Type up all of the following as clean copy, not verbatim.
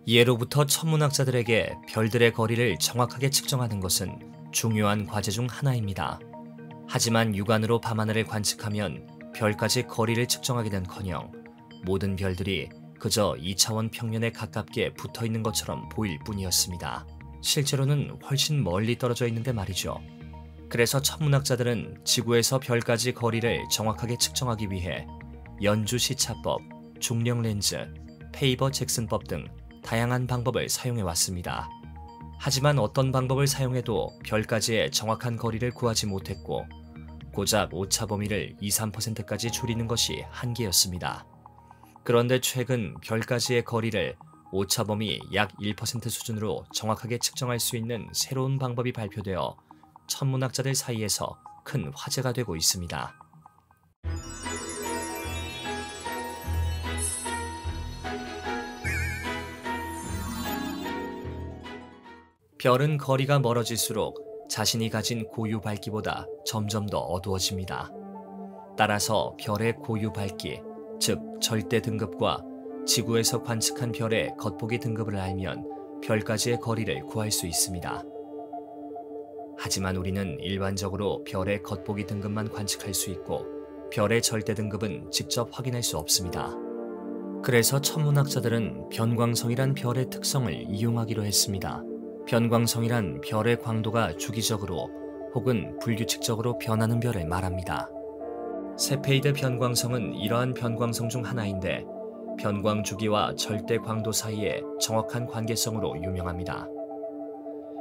예로부터 천문학자들에게 별들의 거리를 정확하게 측정하는 것은 중요한 과제 중 하나입니다. 하지만 육안으로 밤하늘을 관측하면 별까지 거리를 측정하기는커녕 모든 별들이 그저 2차원 평면에 가깝게 붙어있는 것처럼 보일 뿐이었습니다. 실제로는 훨씬 멀리 떨어져 있는데 말이죠. 그래서 천문학자들은 지구에서 별까지 거리를 정확하게 측정하기 위해 연주시차법, 중력렌즈, 페이버-잭슨법 등 다양한 방법을 사용해왔습니다. 하지만 어떤 방법을 사용해도 별까지의 정확한 거리를 구하지 못했고 고작 오차 범위를 2~3%까지 줄이는 것이 한계였습니다. 그런데 최근 별까지의 거리를 오차 범위 약 1% 수준으로 정확하게 측정할 수 있는 새로운 방법이 발표되어 천문학자들 사이에서 큰 화제가 되고 있습니다. 별은 거리가 멀어질수록 자신이 가진 고유 밝기보다 점점 더 어두워집니다. 따라서 별의 고유 밝기, 즉 절대 등급과 지구에서 관측한 별의 겉보기 등급을 알면 별까지의 거리를 구할 수 있습니다. 하지만 우리는 일반적으로 별의 겉보기 등급만 관측할 수 있고 별의 절대 등급은 직접 확인할 수 없습니다. 그래서 천문학자들은 변광성이란 별의 특성을 이용하기로 했습니다. 변광성이란 별의 광도가 주기적으로 혹은 불규칙적으로 변하는 별을 말합니다. 세페이드 변광성은 이러한 변광성 중 하나인데 변광 주기와 절대 광도 사이의 정확한 관계성으로 유명합니다.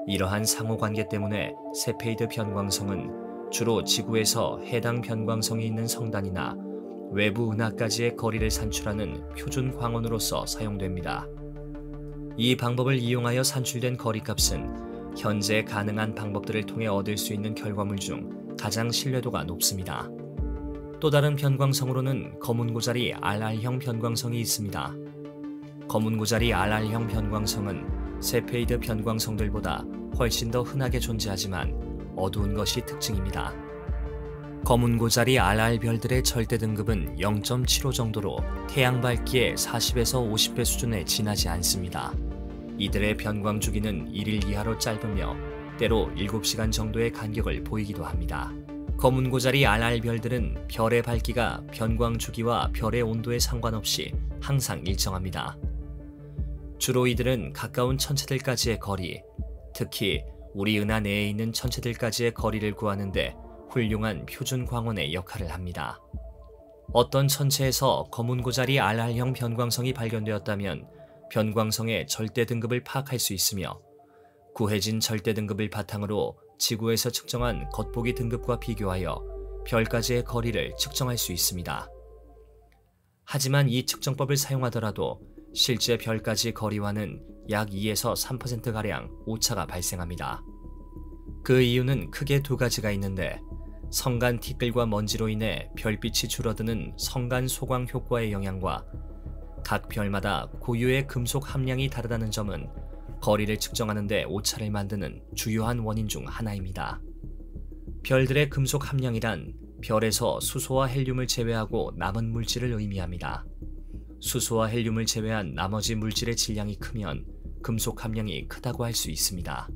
이러한 상호관계 때문에 세페이드 변광성은 주로 지구에서 해당 변광성이 있는 성단이나 외부 은하까지의 거리를 산출하는 표준 광원으로서 사용됩니다. 이 방법을 이용하여 산출된 거리값은 현재 가능한 방법들을 통해 얻을 수 있는 결과물 중 가장 신뢰도가 높습니다. 또 다른 변광성으로는 거문고자리 RR형 변광성이 있습니다. 거문고자리 RR형 변광성은 세페이드 변광성들보다 훨씬 더 흔하게 존재하지만 어두운 것이 특징입니다. 거문고자리 RR 별들의 절대 등급은 0.75 정도로 태양 밝기의 40에서 50배 수준에 지나지 않습니다. 이들의 변광 주기는 1일 이하로 짧으며 때로 7시간 정도의 간격을 보이기도 합니다. 거문고자리 RR 별들은 별의 밝기가 변광 주기와 별의 온도에 상관없이 항상 일정합니다. 주로 이들은 가까운 천체들까지의 거리, 특히 우리 은하 내에 있는 천체들까지의 거리를 구하는데 훌륭한 표준 광원의 역할을 합니다. 어떤 천체에서 거문고자리 RR형 변광성이 발견되었다면 변광성의 절대 등급을 파악할 수 있으며 구해진 절대 등급을 바탕으로 지구에서 측정한 겉보기 등급과 비교하여 별까지의 거리를 측정할 수 있습니다. 하지만 이 측정법을 사용하더라도 실제 별까지 거리와는 약 2에서 3%가량 오차가 발생합니다. 그 이유는 크게 두 가지가 있는데 성간 티끌과 먼지로 인해 별빛이 줄어드는 성간 소광 효과의 영향과 각 별마다 고유의 금속 함량이 다르다는 점은 거리를 측정하는 데 오차를 만드는 주요한 원인 중 하나입니다. 별들의 금속 함량이란 별에서 수소와 헬륨을 제외하고 남은 물질을 의미합니다. 수소와 헬륨을 제외한 나머지 물질의 질량이 크면 금속 함량이 크다고 할 수 있습니다.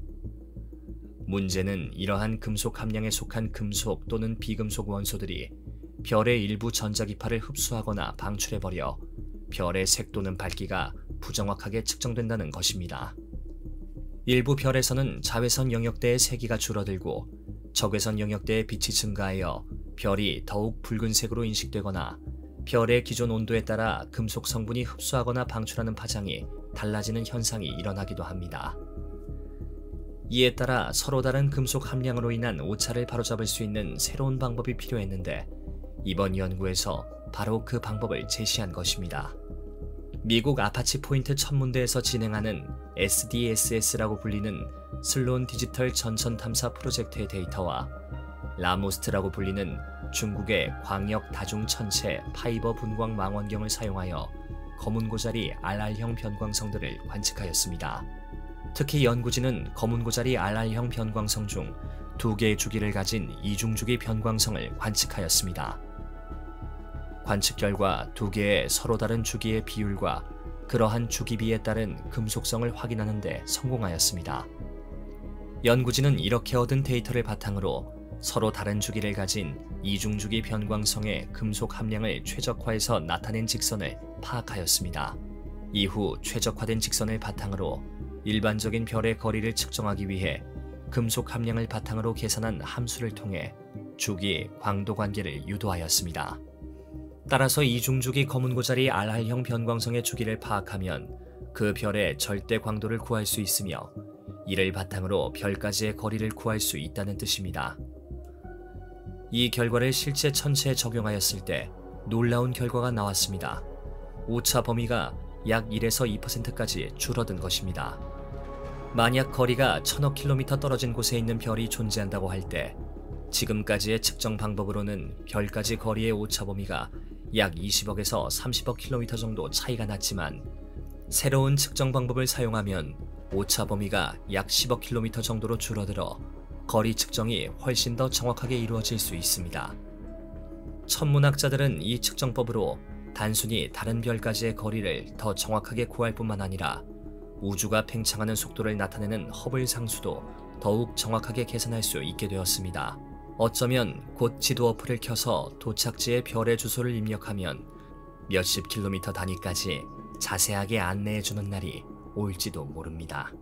문제는 이러한 금속 함량에 속한 금속 또는 비금속 원소들이 별의 일부 전자기파를 흡수하거나 방출해버려 별의 색 또는 밝기가 부정확하게 측정된다는 것입니다. 일부 별에서는 자외선 영역대의 세기가 줄어들고 적외선 영역대의 빛이 증가하여 별이 더욱 붉은색으로 인식되거나 별의 기존 온도에 따라 금속 성분이 흡수하거나 방출하는 파장이 달라지는 현상이 일어나기도 합니다. 이에 따라 서로 다른 금속 함량으로 인한 오차를 바로잡을 수 있는 새로운 방법이 필요했는데 이번 연구에서 바로 그 방법을 제시한 것입니다. 미국 아파치 포인트 천문대에서 진행하는 SDSS라고 불리는 슬론 디지털 전선 탐사 프로젝트의 데이터와 라모스트라고 불리는 중국의 광역 다중 천체 파이버 분광 망원경을 사용하여 거문고자리 RR형 변광성들을 관측하였습니다. 특히 연구진은 거문고자리 RR형 변광성 중 2개의 주기를 가진 이중주기 변광성을 관측하였습니다. 관측 결과 2개의 서로 다른 주기의 비율과 그러한 주기비에 따른 금속성을 확인하는 데 성공하였습니다. 연구진은 이렇게 얻은 데이터를 바탕으로 서로 다른 주기를 가진 이중주기 변광성의 금속 함량을 최적화해서 나타낸 직선을 파악하였습니다. 이후 최적화된 직선을 바탕으로 일반적인 별의 거리를 측정하기 위해 금속 함량을 바탕으로 계산한 함수를 통해 주기, 광도 관계를 유도하였습니다. 따라서 이중주기 검은고자리 RR형 변광성의 주기를 파악하면 그 별의 절대 광도를 구할 수 있으며 이를 바탕으로 별까지의 거리를 구할 수 있다는 뜻입니다. 이 결과를 실제 천체에 적용하였을 때 놀라운 결과가 나왔습니다. 오차 범위가 약 1에서 2%까지 줄어든 것입니다. 만약 거리가 1000억 킬로미터 떨어진 곳에 있는 별이 존재한다고 할 때 지금까지의 측정 방법으로는 별까지 거리의 오차 범위가 약 20억에서 30억 킬로미터 정도 차이가 났지만 새로운 측정 방법을 사용하면 오차 범위가 약 10억 킬로미터 정도로 줄어들어 거리 측정이 훨씬 더 정확하게 이루어질 수 있습니다. 천문학자들은 이 측정법으로 단순히 다른 별까지의 거리를 더 정확하게 구할 뿐만 아니라 우주가 팽창하는 속도를 나타내는 허블 상수도 더욱 정확하게 계산할 수 있게 되었습니다. 어쩌면 곧 지도 어플을 켜서 도착지의 별의 주소를 입력하면 몇십 킬로미터 단위까지 자세하게 안내해주는 날이 올지도 모릅니다.